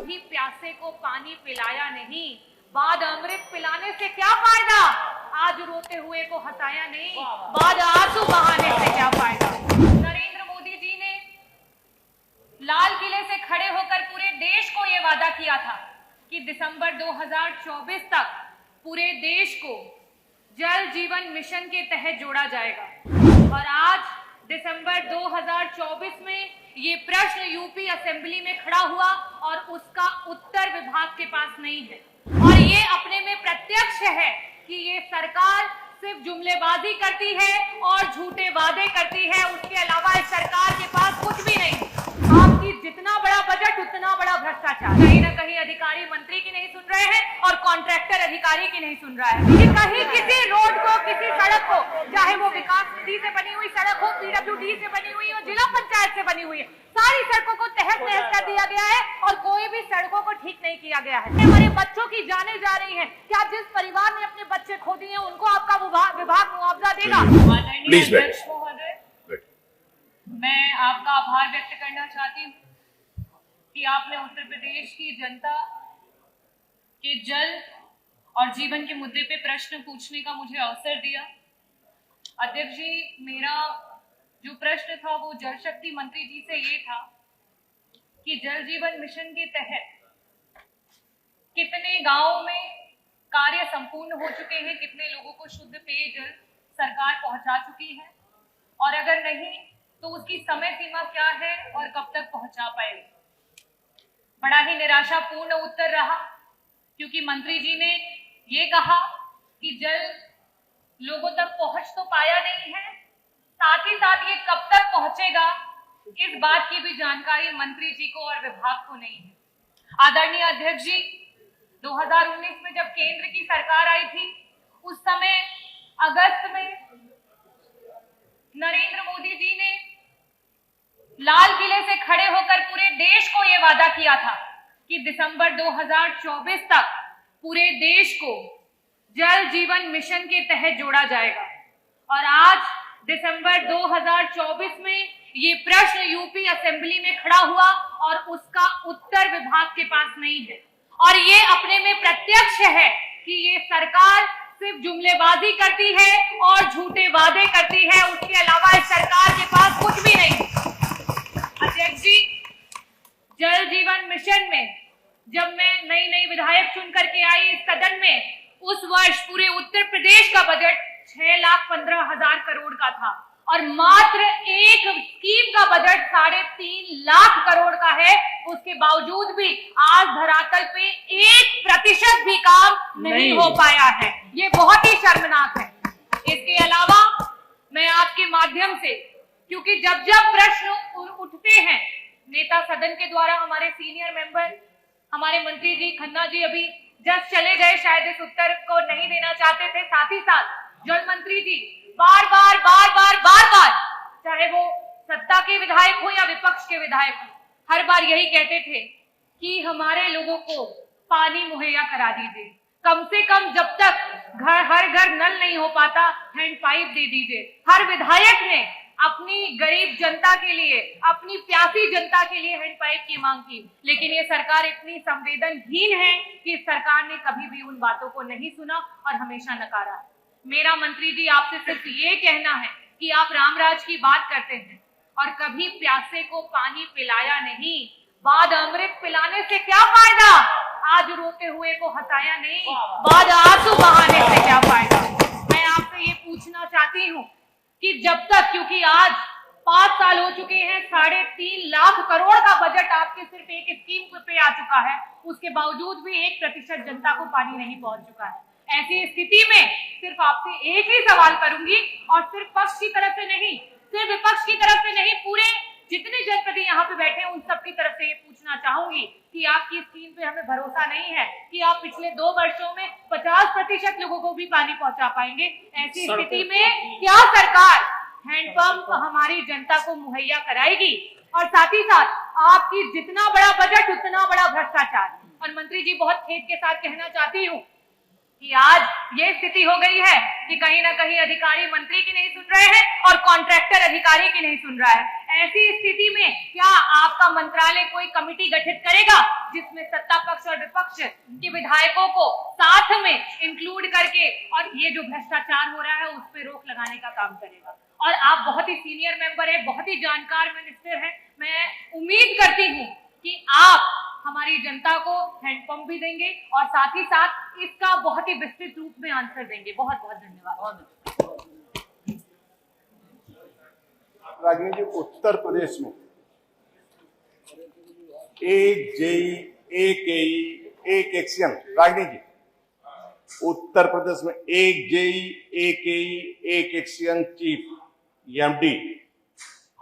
कभी प्यासे को पानी पिलाया नहीं, बाद अमृत पिलाने से क्या फायदा, आज रोते हुए को हंसाया नहीं, बाद आंसू बहाने से क्या फायदा। नरेंद्र मोदी जी ने लाल किले से खड़े होकर पूरे देश को यह वादा किया था कि दिसंबर 2024 तक पूरे देश को जल जीवन मिशन के तहत जोड़ा जाएगा। और आज दिसंबर 2024 में ये प्रश्न यूपी असेंबली में खड़ा हुआ और उसका उत्तर विभाग के पास नहीं है। और ये अपने में प्रत्यक्ष है कि ये सरकार सिर्फ जुमलेबाजी करती है और झूठे वादे करती है, उसके अलावा इस सरकार के पास कुछ भी नहीं। आपकी जितना बड़ा बजट उतना बड़ा भ्रष्टाचार। कहीं ना कहीं अधिकारी मंत्री की नहीं सुन रहे हैं और कॉन्ट्रैक्टर अधिकारी की नहीं सुन रहा है कि कहीं किसी रोड को, किसी सड़क को, चाहे वो विकास निधि से बनी हुई सड़क हो, पीडब्ल्यूडी से बनी हुई हो, जिला पंचायत से बनी हुई है, सारी सड़कों को तहस नहस कर दिया गया है और कोई भी सड़कों को ठीक नहीं किया गया है। हमारे बच्चों की जाने जा रही है, क्या जिस परिवार ने अपने बच्चे खो दिए उनको आपका विभाग मुआवजा देगा? मैं आपका आभार व्यक्त करना चाहती हूँ कि आपने उत्तर प्रदेश की जनता के जल और जीवन के मुद्दे पे प्रश्न पूछने का मुझे अवसर दिया। अध्यक्ष जी, मेरा जो प्रश्न था वो जल शक्ति मंत्री जी से ये था कि जल जीवन मिशन के तहत कितने गांवों में कार्य संपूर्ण हो चुके हैं, कितने लोगों को शुद्ध पेयजल सरकार पहुंचा चुकी है, और अगर नहीं तो उसकी समय सीमा क्या है और कब तक पहुंचा पाएगी। बड़ा ही निराशापूर्ण उत्तर रहा, क्योंकि मंत्री जी ने ये कहा कि जल लोगों तक पहुंच तो पाया नहीं है, साथ ही साथ ये कब तक पहुंचेगा इस बात की भी जानकारी मंत्री जी को और विभाग को नहीं है। आदरणीय अध्यक्ष जी, 2019 में जब केंद्र की सरकार आई थी, उस समय अगस्त में नरेंद्र मोदी जी ने लाल किले से खड़े होकर पूरे देश को यह वादा किया था कि दिसंबर 2024 तक पूरे देश को जल जीवन मिशन के तहत जोड़ा जाएगा। और आज दिसंबर 2024 में ये प्रश्न यूपी असेंबली में खड़ा हुआ और उसका उत्तर विभाग के पास नहीं है। और ये अपने में प्रत्यक्ष है कि ये सरकार सिर्फ जुमलेबाजी करती है और झूठे वादे करती है, उसके अलावा इस सरकार के पास कुछ भी नहीं। अध्यक्ष जी, जल जीवन मिशन में जब मैं नई विधायक चुन करके आई इस सदन में, उस वर्ष पूरे उत्तर प्रदेश का बजट 6,15,000 करोड़ का था और मात्र एक स्कीम का बजट 3.5 लाख करोड़ का है। उसके बावजूद भी आज धरातल पे 1% भी काम नहीं हो पाया है। ये बहुत ही शर्मनाक है। इसके अलावा मैं आपके माध्यम से, क्योंकि जब जब प्रश्न उठते हैं नेता सदन के द्वारा, हमारे सीनियर मेंबर, हमारे मंत्री जी खन्ना जी अभी जस्ट चले गए, शायद इस उत्तर को नहीं देना चाहते थे। साथ ही साथ जल मंत्री जी बार बार, चाहे वो सत्ता के विधायक हो या विपक्ष के विधायक हो, हर बार यही कहते थे कि हमारे लोगों को पानी मुहैया करा दीजिए, कम से कम जब तक हर घर नल नहीं हो पाता हैंडपाइप दे दीजिए। हर विधायक ने अपनी गरीब जनता के लिए, अपनी प्यासी जनता के लिए हैंडपाइप की मांग की, लेकिन ये सरकार इतनी संवेदनहीन है कि सरकार ने कभी भी उन बातों को नहीं सुना और हमेशा नकारा। मेरा मंत्री जी आपसे सिर्फ ये कहना है कि आप रामराज की बात करते हैं और कभी प्यासे को पानी पिलाया नहीं, बाद अमृत पिलाने से क्या फायदा, आज रोते हुए को हंसाया नहीं, बाद आंसू बहाने से क्या फायदा। मैं आपसे ये पूछना चाहती हूँ कि जब तक, क्योंकि आज 5 साल हो चुके हैं, 3.5 लाख करोड़ का बजट आपके सिर्फ एक स्कीम पे आ चुका है, उसके बावजूद भी 1% जनता को पानी नहीं पहुंच चुका है। ऐसी स्थिति में सिर्फ आपसे एक ही सवाल करूंगी, और सिर्फ पक्ष की तरफ से नहीं, सिर्फ विपक्ष की तरफ से नहीं, पूरे जितने जनप्रतिनिधि यहाँ पे बैठे हैं उन सबकी तरफ से ये पूछना चाहूंगी कि आपकी स्कीम पे हमें भरोसा नहीं है कि आप पिछले 2 वर्षों में 50% लोगों को भी पानी पहुंचा पाएंगे। ऐसी स्थिति में क्या सरकार हैंडपंप हमारी जनता को मुहैया कराएगी? और साथ ही साथ आपकी जितना बड़ा बजट उतना बड़ा भ्रष्टाचार। और मंत्री जी, बहुत खेद के साथ कहना चाहती हूँ कि आज ये स्थिति हो गई है कि कहीं ना कहीं अधिकारी मंत्री की नहीं सुन रहे हैं और कॉन्ट्रैक्टर अधिकारी की नहीं सुन रहा है। ऐसी स्थिति में क्या आपका मंत्रालय कोई कमेटी गठित करेगा जिसमें सत्ता पक्ष और विपक्ष के विधायकों को साथ में इंक्लूड करके और ये जो भ्रष्टाचार हो रहा है उस पर रोक लगाने का काम करेगा? और आप बहुत ही सीनियर मेंबर है, बहुत ही जानकार मिनिस्टर है, मैं उम्मीद करती हूँ कि आप हमारी जनता को हैंडपंप भी देंगे और साथ ही साथ इसका बहुत ही विस्तृत रूप में आंसर देंगे। बहुत बहुत धन्यवाद। रागिनी जी, उत्तर प्रदेश में एक जेई, एक एई, एक एक्शन। रागिनी जी, उत्तर प्रदेश में एक जेई, एक एई, एक एक्शन चीफ, एमडी,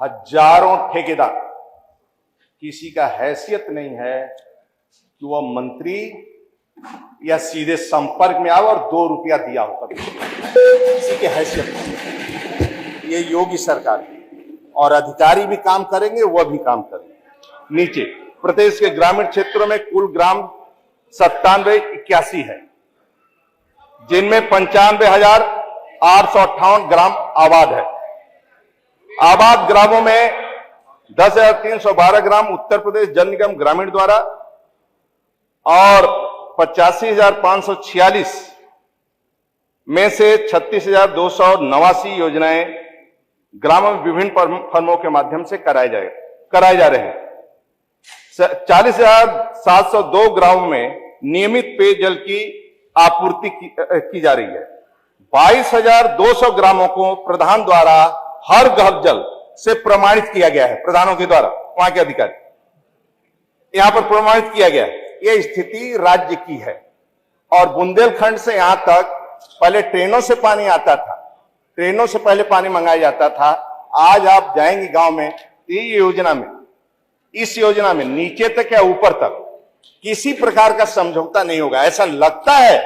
हजारों ठेकेदार, किसी का हैसियत नहीं है कि वह मंत्री या सीधे संपर्क में आओ और 2 रुपया दिया हो, कभी किसी की हैसियत नहीं। ये योगी सरकार है और अधिकारी भी काम करेंगे, वह भी काम करेंगे। नीचे प्रदेश के ग्रामीण क्षेत्रों में कुल ग्राम 9781 है, जिनमें 95,858 ग्राम आबाद है। आबाद ग्रामों में 10,312 ग्राम उत्तर प्रदेश जल निगम ग्रामीण द्वारा और 85,546 में से 36,289 योजनाएं ग्रामों में विभिन्न फर्मों के माध्यम से कराए जा रहे हैं। 40,702 ग्रामों में नियमित पेयजल की आपूर्ति की जा रही है। 22,200 ग्रामों को प्रधान द्वारा हर घर जल से प्रमाणित किया गया है। प्रधानों के द्वारा, वहां के अधिकारी यहां पर प्रमाणित किया गया है। यह स्थिति राज्य की है और बुंदेलखंड से यहां तक पहले ट्रेनों से पानी आता था, ट्रेनों से पहले पानी मंगाया जाता था। आज आप जाएंगे गांव में, इस योजना में नीचे तक या ऊपर तक किसी प्रकार का समझौता नहीं होगा। ऐसा लगता है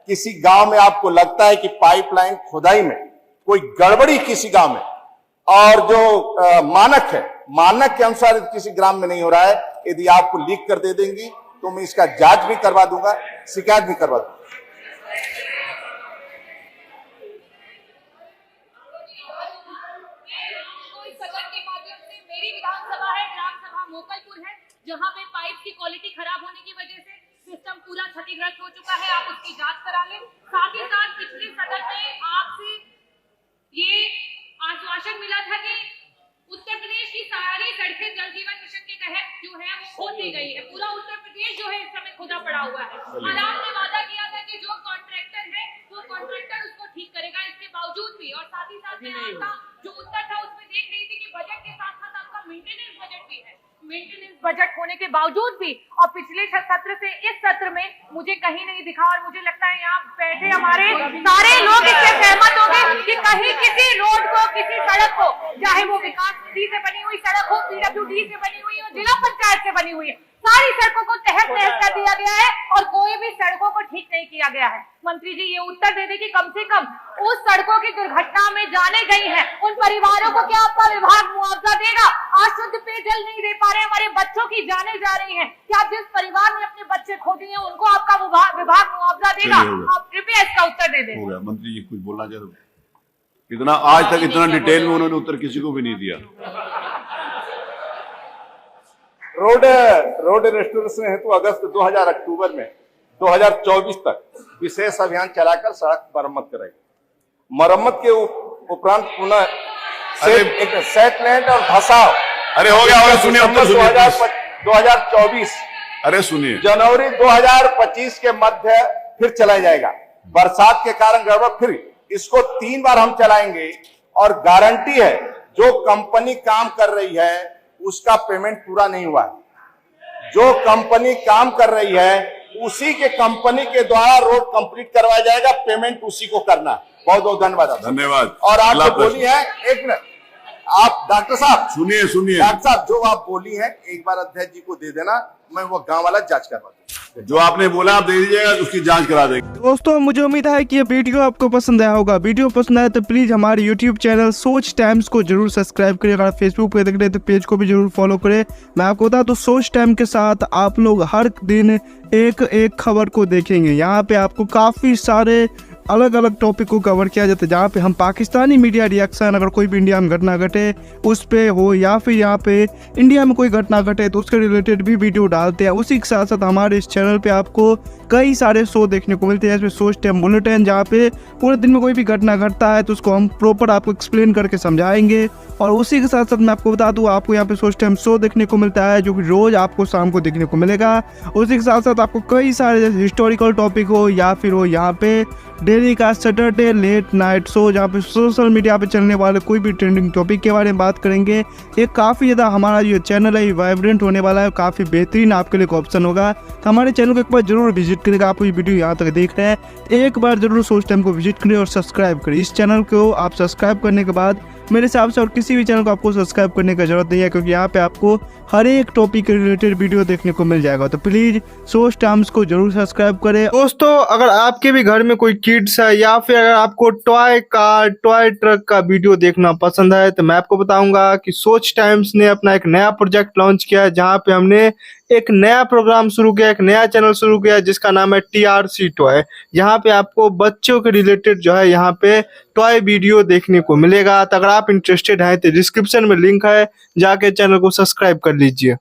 किसी गांव में आपको लगता है कि पाइपलाइन खुदाई में कोई गड़बड़ी किसी गांव में, और जो मानक है, मानक के अनुसार किसी ग्राम में नहीं हो रहा है, यदि आपको लीक कर दे देंगी तो मैं इसका जांच भी करवा दूंगा, शिकायत भी करवा दूंगा। मेरी विधानसभा है, ग्राम सभा मोकलपुर है, जहां पे पाइप की क्वालिटी खराब होने की वजह से सिस्टम पूरा क्षतिग्रस्त हो चुका है। आप उसकी जांच करा लें। साथ ही साथ पिछले सदन में आपसे ये आश्वासन मिला था कि उत्तर प्रदेश की सारी सड़कें जल जीवन मिशन के तहत जो है वो खोद दी गई है। पूरा उत्तर प्रदेश जो है इस समय खुदा पड़ा हुआ है और आपने वादा किया था कि जो कॉन्ट्रैक्टर है वो कॉन्ट्रैक्टर उसको ठीक करेगा। इसके बावजूद भी और साथ ही साथ में आपका जो उत्तर था उसमें देख रही थी कि बजट के साथ साथ आपका मेंटेनेंस बजट भी है। मेंटेनेंस बजट होने के बावजूद भी और पिछले सत्र से इस सत्र में मुझे कहीं नहीं दिखा, और मुझे लगता है यहाँ बैठे हमारे सारे लोग इससे सहमत होंगे कि कहीं किसी रोड को, किसी सड़क को, चाहे वो विकास निधि से बनी हुई सड़क हो, पीडब्ल्यूडी से बनी हुई हो, जिला पंचायत से बनी हुई है, सारी सड़कों को तहस नहस कर दिया गया है और कोई भी सड़कों को ठीक नहीं किया गया है। मंत्री जी ये उत्तर दे दे कि कम से कम उस सड़कों की दुर्घटना में जाने गई हैं उन परिवारों को क्या आपका विभाग मुआवजा देगा? आज शुद्ध पेयजल नहीं दे पा रहे, हमारे बच्चों की जाने जा रही हैं, क्या जिस परिवार ने अपने बच्चे खो दिए हैं उनको आपका विभाग मुआवजा देगा? आप कृपया इसका उत्तर दे दें। मंत्री जी कुछ बोलना चाहते? इतना आज तक इतना डिटेल में उन्होंने उत्तर किसी को भी नहीं दिया। रोड रेस्टोरेशन हेतु अगस्त 2000 अक्टूबर में 2024 तक विशेष अभियान चलाकर सड़क मरम्मत करेगी। मरम्मत के उपरांत पुनः सेटलमेंट और धसाव। अरे हो गया, सुनिए 2024। अरे सुनिए, जनवरी 2025 के मध्य फिर चलाया जाएगा। बरसात के कारण गड़बड़, फिर इसको 3 बार हम चलाएंगे और गारंटी है जो कंपनी काम कर रही है उसका पेमेंट पूरा नहीं हुआ है। जो कंपनी काम कर रही है उसी के कंपनी के द्वारा रोड कंप्लीट करवाया जाएगा, पेमेंट उसी को करना है। बहुत बहुत धन्यवाद। धन्यवाद। और आप जो बोली है, एक मिनट, आप डॉक्टर साहब सुनिए, डॉक्टर साहब जो आप बोली है एक बार अध्यक्ष जी को दे देना, मैं वो गांव वाला जांच करवा दूंगा। जो आपने बोला आप दे दीजिएगा, उसकी जांच करा देंगे। दोस्तों मुझे उम्मीद है कि ये वीडियो आपको पसंद आया होगा। वीडियो पसंद आया तो प्लीज़ हमारे यूट्यूब चैनल सोच टाइम्स को जरूर सब्सक्राइब करें। अगर फेसबुक पे देख रहे हैं तो पेज को भी जरूर फॉलो करें। मैं आपको बता दूं सोच टाइम के साथ आप लोग हर दिन एक एक खबर को देखेंगे। यहाँ पे आपको काफ़ी सारे अलग अलग टॉपिक को कवर किया जाता है, जहाँ पे हम पाकिस्तानी मीडिया रिएक्शन, अगर कोई भी इंडिया में घटना घटे उस पे हो, या फिर यहाँ पे इंडिया में कोई घटना घटे तो उसके रिलेटेड भी वीडियो डालते हैं। उसी के साथ साथ हमारे इस चैनल पे आपको कई सारे शो देखने को मिलते हैं, जैसे सोच टाइम बुलेटिन, जहाँ पे पूरे दिन में कोई भी घटना घटता है तो उसको हम प्रॉपर आपको एक्सप्लेन करके समझाएंगे। और उसी के साथ साथ मैं आपको बता दूँ आपको यहाँ पे सोच टाइम शो देखने को मिलता है, जो कि रोज़ आपको शाम को देखने को मिलेगा। उसी के साथ साथ आपको कई सारे जैसे हिस्टोरिकल टॉपिक हो या फिर हो यहाँ पे डेली का सैटरडे लेट नाइट शो, जहाँ पे सोशल मीडिया पे चलने वाले कोई भी ट्रेंडिंग टॉपिक के बारे में बात करेंगे। ये काफ़ी ज़्यादा हमारा जो चैनल है वाइब्रेंट होने वाला है, काफ़ी बेहतरीन आपके लिए एक ऑप्शन होगा। तो हमारे चैनल को एक बार जरूर विजिट करेगा। आप ये वीडियो यहाँ तक देख रहे हैं एक बार जरूर सोच टाइम को विजिट करें और सब्सक्राइब करें। इस चैनल को आप सब्सक्राइब करने के बाद मेरे हिसाब से और किसी भी चैनल को आपको सब्सक्राइब करने की जरूरत नहीं है, क्योंकि यहाँ पे आपको हर एक टॉपिक के रिलेटेड वीडियो देखने को मिल जाएगा। तो प्लीज सोच टाइम्स को जरूर सब्सक्राइब करें। दोस्तों अगर आपके भी घर में कोई किड्स है या फिर अगर आपको टॉय कार टॉय ट्रक का वीडियो देखना पसंद है तो मैं आपको बताऊंगा कि सोच टाइम्स ने अपना एक नया प्रोजेक्ट लॉन्च किया है, जहाँ पे हमने एक नया प्रोग्राम शुरू किया, एक नया चैनल शुरू किया जिसका नाम है TRC टॉय। यहाँ पे आपको बच्चों के रिलेटेड जो है यहाँ पे टॉय वीडियो देखने को मिलेगा। तो अगर आप इंटरेस्टेड हैं तो डिस्क्रिप्शन में लिंक है, जाके चैनल को सब्सक्राइब कर लीजिए।